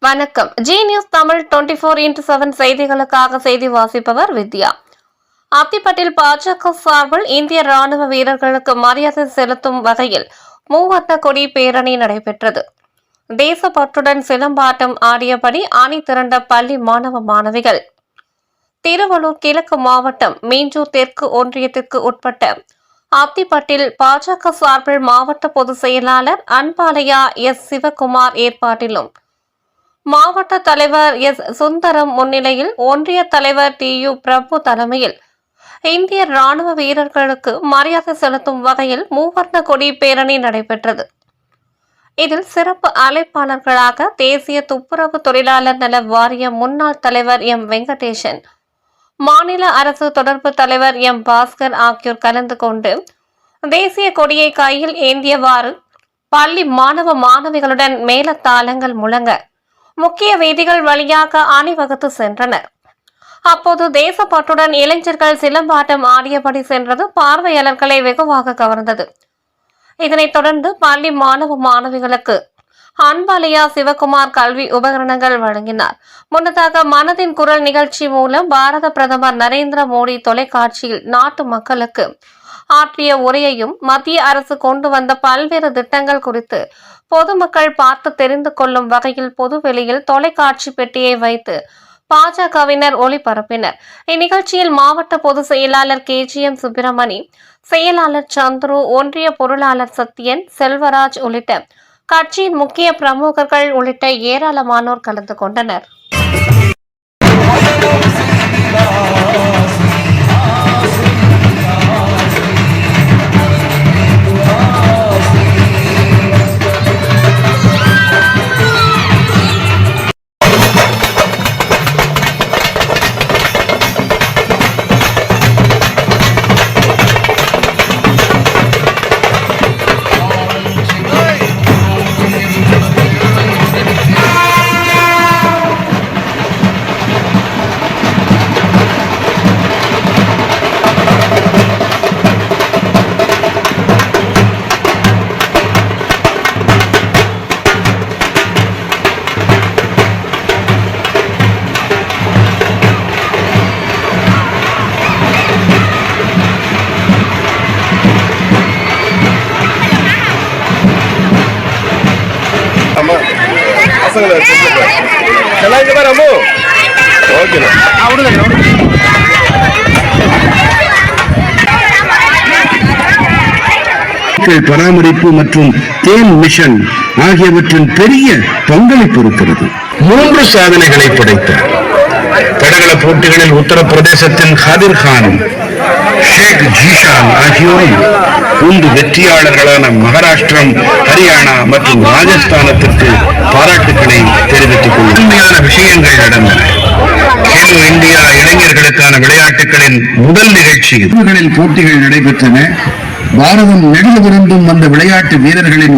வணக்கம். G news Tamil 24x7 செய்திகளுக்காக செய்தி வாசிப்பவர் வித்யா. அத்திப்பட்டில் பாஜக சார்பில் இந்திய ராணுவ வீரர்களுக்கு மரியாதை செலுத்தும் வகையில் மூவர்ண கொடி பேரணி நடைபெற்றது. தேசப்பற்றுடன் சிலம்பாட்டம் ஆடியபடி அணி திரண்ட பள்ளி மாணவ மாணவிகள். திருவள்ளூர் கிழக்கு மாவட்டம் மீஞ்சூர் தெற்கு ஒன்றியத்திற்கு உட்பட்ட அத்திப்பட்டில் பாஜக சார்பில் மாவட்ட பொதுச் செயலாளர் அன்பாலயா எஸ் சிவகுமார் ஏற்பாட்டிலும் மாவட்ட தலைவர் எஸ் சுந்தரம் முன்னிலையில் ஒன்றிய தலைவர் டி.யு. பிரபு தலைமையில் இந்திய ராணுவ வீரர்களுக்கு மரியாதை செலுத்தும் வகையில் மூவர்ண கொடி பேரணி நடைபெற்றது. இதில் சிறப்பு அழைப்பாளர்களாக தேசிய துப்புரவு தொழிலாளர் நல வாரிய முன்னாள் தலைவர் எம் வெங்கடேசன், மாநில அரசு தொடர்பு தலைவர் எம் பாஸ்கர் ஆகியோர் கலந்து கொண்டு தேசிய கொடியை கையில் ஏந்தியவாறு பள்ளி மாணவ மாணவிகளுடன் மேளதாளங்கள் முழங்க முக்கிய வீதிகள் வழியாக அணிவகுத்து சென்றனர். அப்போது தேசப்பற்றுடன் இளைஞர்கள் சிலம்பாட்டம் ஆடியபடி சென்றது பார்வையாளர்களை வெகுவாக கவர்ந்தது. இதனைத் தொடர்ந்து பள்ளி மாணவ மாணவிகளுக்கு அன்பாலயா சிவகுமார் கல்வி உபகரணங்கள் வழங்கினார். முன்னதாக மனதின் குரல் நிகழ்ச்சி மூலம் பாரத பிரதமர் நரேந்திர மோடி தொலைக்காட்சியில் நாட்டு மக்களுக்கு ஆற்றிய உரையையும் மத்திய அரசு கொண்டு வந்த பல்வேறு திட்டங்கள் குறித்து பொதுமக்கள் பார்த்து தெரிந்து கொள்ளும் வகையில் பொதுவெளியில் தொலைக்காட்சி பெட்டியை வைத்து பாஜகவினர் ஒளிபரப்பினர். இந்நிகழ்ச்சியில் மாவட்ட பொதுச் செயலாளர் KGM சுப்பிரமணி, செயலாளர் சந்துரு, ஒன்றிய பொருளாளர் சத்யன், செல்வராஜ் உள்ளிட்ட கட்சியின் முக்கிய பிரமுகர்கள் உள்ளிட்ட ஏராளமானோர் கலந்து கொண்டனர். பராமரிப்பு மற்றும் தேன் மிஷன் ஆகியவற்றின் பெரிய பங்களிப்பு இருக்கிறது. 3 சாதனைகளை படைத்தார். தடகள போட்டிகளில் உத்தரப்பிரதேசத்தின் காதிர் கான், ஷேக் ஜீஷான் ஆகியோரும், மூன்று வெற்றியாளர்களான மகாராஷ்டிரம், ஹரியானா மற்றும் ராஜஸ்தானத்திற்கு பாராட்டுக்களை தெரிவித்துக் கொள்ளும் உண்மையான விஷயங்கள் நடந்தன. கேலோ இந்தியா இளைஞர்களுக்கான விளையாட்டுகளின் முதல் நிகழ்ச்சியில் போட்டிகள் நடைபெற்றன. பாரதம் நெடுகிருந்தும் வந்த விளையாட்டு வீரர்களின்